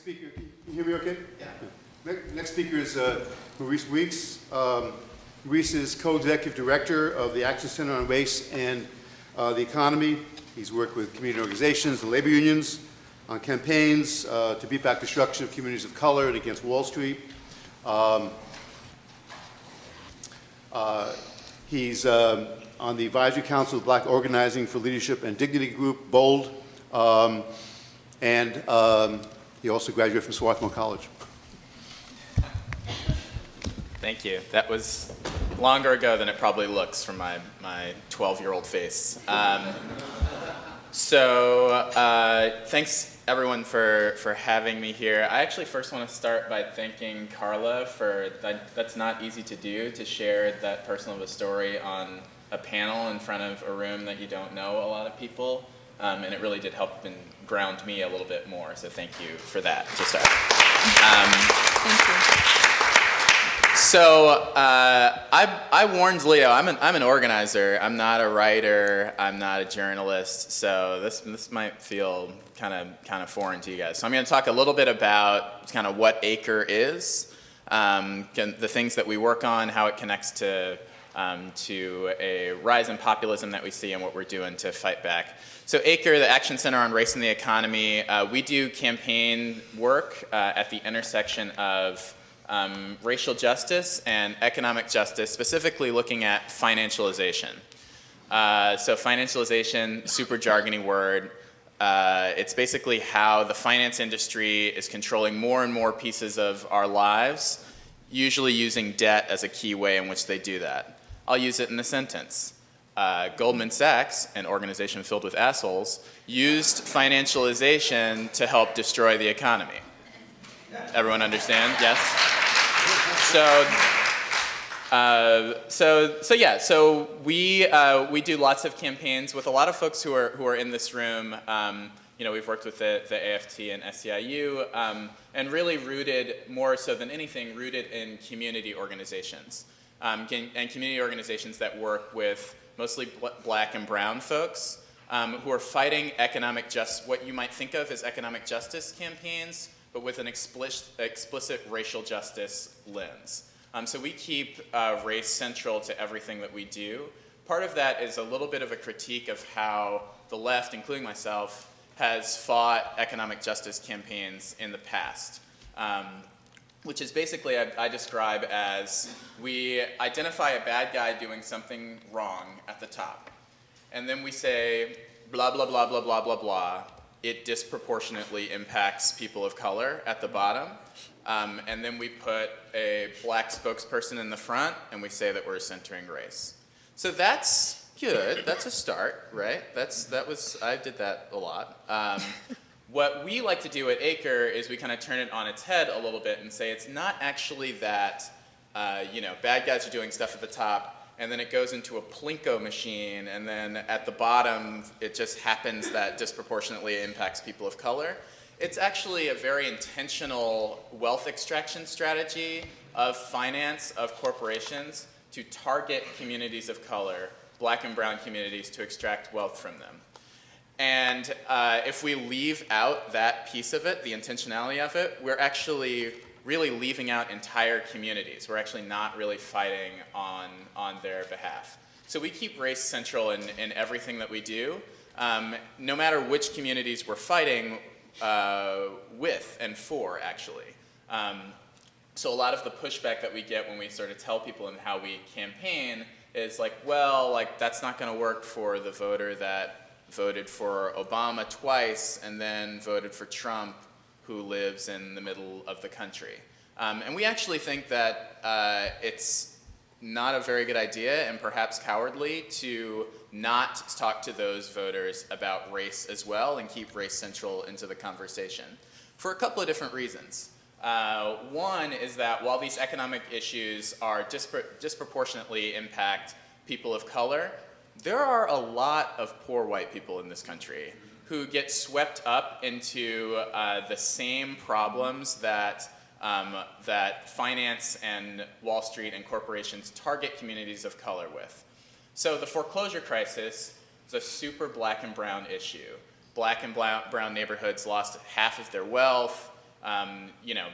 speaker, can you hear me okay? Yeah. Next speaker is Maurice Weeks. Maurice is co-executive director of the Action Center on Race and the Economy. He's worked with community organizations and labor unions on campaigns to beat back destruction of communities of color and against Wall Street. He's on the advisory council of Black Organizing for Leadership and Dignity Group, BOLD, and he also graduated from Swarthmore College. Thank you. That was longer ago than it probably looks from my 12-year-old face. Thanks everyone for having me here. I actually first want to start by thanking Carla for that's not easy to do, to share that personal of a story on a panel in front of a room that you don't know a lot of people. And it really did help and ground me a little bit more, so thank you for that to start. Thank you. So I warned Leo, I'm an organizer. I'm not a writer. I'm not a journalist. So this might feel kind of foreign to you guys. So I'm going to talk a little bit about kind of what ACRE is, the things that we work on, how it connects to a rise in populism that we see, and what we're doing to fight back. So ACRE, the Action Center on Race and the Economy, we do campaign work at the intersection of racial justice and economic justice, specifically looking at financialization. So financialization, super jargony word, it's basically how the finance industry is controlling more and more pieces of our lives, usually using debt as a key way in which they do that. I'll use it in a sentence. Goldman Sachs, an organization filled with assholes, used financialization to help destroy the economy. Everyone understand? Yes? So we do lots of campaigns with a lot of folks who are in this room. We've worked with the AFT and SEIU, and really rooted, more so than anything, rooted in community organizations. And community organizations that work with mostly black and brown folks who are fighting what you might think of as economic justice campaigns, but with an explicit racial justice lens. So we keep race central to everything that we do. Part of that is a little bit of a critique of how the left, including myself, has fought economic justice campaigns in the past. Which is basically, I describe as, we identify a bad guy doing something wrong at the top. And then we say, blah, blah, blah, blah, blah, blah, blah. It disproportionately impacts people of color at the bottom. And then we put a black spokesperson in the front, and we say that we're centering race. So that's good. That's a start, right? I did that a lot. What we like to do at ACRE is we kind of turn it on its head a little bit and say it's not actually that, bad guys are doing stuff at the top, and then it goes into a Plinko machine, and then at the bottom, it just happens that disproportionately impacts people of color. It's actually a very intentional wealth extraction strategy of finance, of corporations, to target communities of color, black and brown communities, to extract wealth from them. And if we leave out that piece of it, the intentionality of it, we're actually really leaving out entire communities. We're actually not really fighting on their behalf. So we keep race central in everything that we do, no matter which communities we're fighting with and for, actually. So a lot of the pushback that we get when we sort of tell people and how we campaign is like, well, like that's not going to work for the voter that voted for Obama twice and then voted for Trump, who lives in the middle of the country. And we actually think that it's not a very good idea, and perhaps cowardly, to not talk to those voters about race as well and keep race central into the conversation, for a couple of different reasons. One is that while these economic issues are disproportionately impact people of color, there are a lot of poor white people in this country who get swept up into the same problems that finance and Wall Street and corporations target communities of color with. So the foreclosure crisis is a super black and brown issue. Black and brown neighborhoods lost half of their wealth. you know,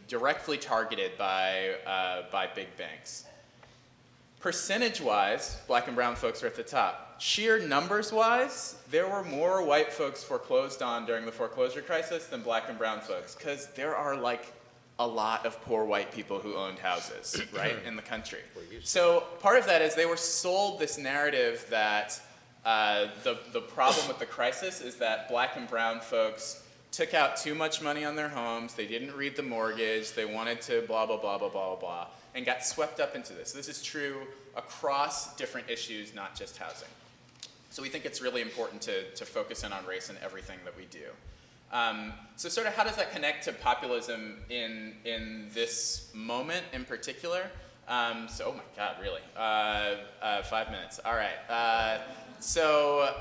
directly targeted by big banks. Percentage-wise, black and brown folks are at the top. Sheer numbers-wise, there were more white folks foreclosed on during the foreclosure crisis than black and brown folks, because there are like a lot of poor white people who owned houses, right, in the country. So part of that is they were sold this narrative that the problem with the crisis is that black and brown folks took out too much money on their homes, they didn't read the mortgage, they wanted to blah, blah, blah, blah, blah, blah, and got swept up into this. This is true across different issues, not just housing. So we think it's really important to focus in on race in everything that we do. So sort of how does that connect to populism in this moment in particular? So, oh my God, really? 5 minutes, all right. So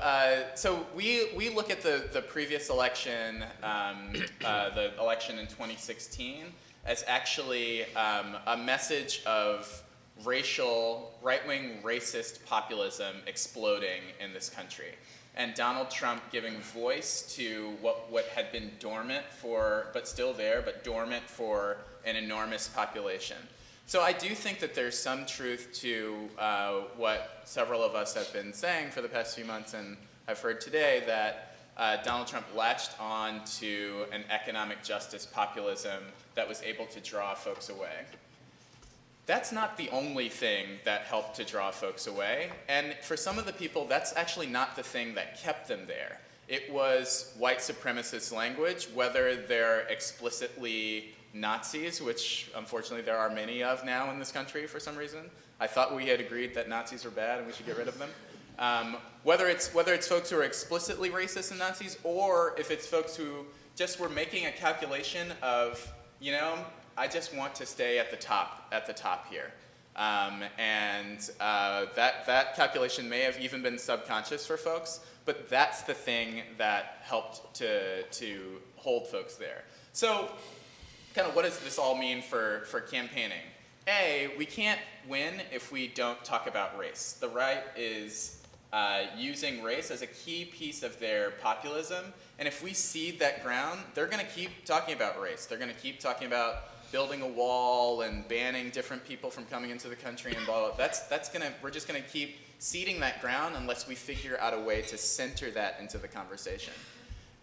we look at the previous election, the election in 2016, as actually a message of right-wing racist populism exploding in this country. And Donald Trump giving voice to what had been dormant for, but still there, but dormant for an enormous population. So I do think that there's some truth to what several of us have been saying for the past few months, and I've heard today that Donald Trump latched on to an economic justice populism that was able to draw folks away. That's not the only thing that helped to draw folks away, and for some of the people, that's actually not the thing that kept them there. It was white supremacist language, whether they're explicitly Nazis, which unfortunately there are many of now in this country for some reason. I thought we had agreed that Nazis were bad and we should get rid of them. Whether it's folks who are explicitly racist and Nazis, or if it's folks who just were making a calculation of, you know, I just want to stay at the top here. That calculation may have even been subconscious for folks, but that's the thing that helped to hold folks there. So kind of what does this all mean for campaigning? A, we can't win if we don't talk about race. The right is using race as a key piece of their populism, and if we cede that ground, they're going to keep talking about race. They're going to keep talking about building a wall and banning different people from coming into the country and blah, blah. We're just going to keep ceding that ground unless we figure out a way to center that into the conversation.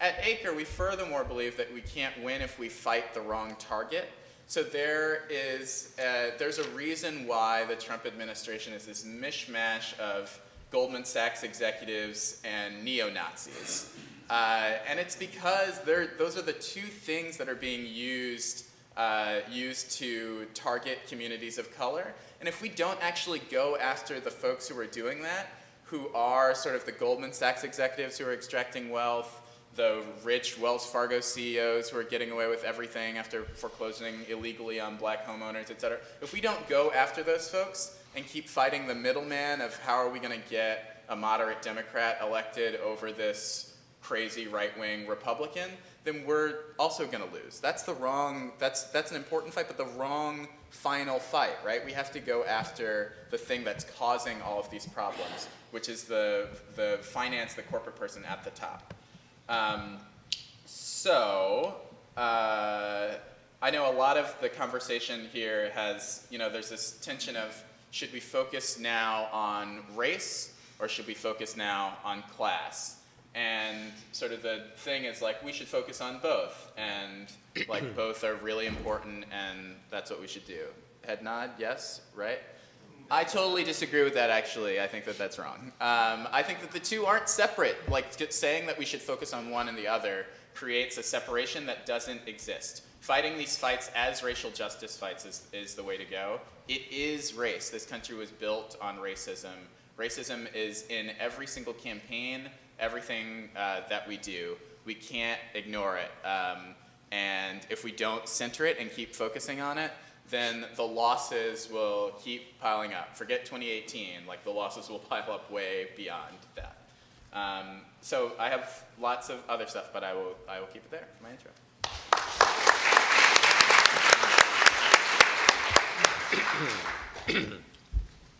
At Acre, we furthermore believe that we can't win if we fight the wrong target. So there's a reason why the Trump administration is this mishmash of Goldman Sachs executives and neo-Nazis. And it's because those are the two things that are being used to target communities of color. And if we don't actually go after the folks who are doing that, who are sort of the Goldman Sachs executives who are extracting wealth, the rich Wells Fargo CEOs who are getting away with everything after foreclosing illegally on black homeowners, et cetera, if we don't go after those folks and keep fighting the middleman of how are we going to get a moderate Democrat elected over this crazy right-wing Republican, then we're also going to lose. That's an important fight, but the wrong final fight, right? We have to go after the thing that's causing all of these problems, which is the finance, the corporate person at the top. I know a lot of the conversation here has, there's this tension of should we focus now on race or should we focus now on class? And sort of the thing is like, we should focus on both. And like both are really important and that's what we should do. Head nod, yes, right? I totally disagree with that actually. I think that that's wrong. I think that the two aren't separate. Like saying that we should focus on one and the other creates a separation that doesn't exist. Fighting these fights as racial justice fights is the way to go. It is race. This country was built on racism. Racism is in every single campaign, everything that we do. We can't ignore it. And if we don't center it and keep focusing on it, then the losses will keep piling up. Forget 2018, like the losses will pile up way beyond that. So I have lots of other stuff, but I will keep it there for my intro.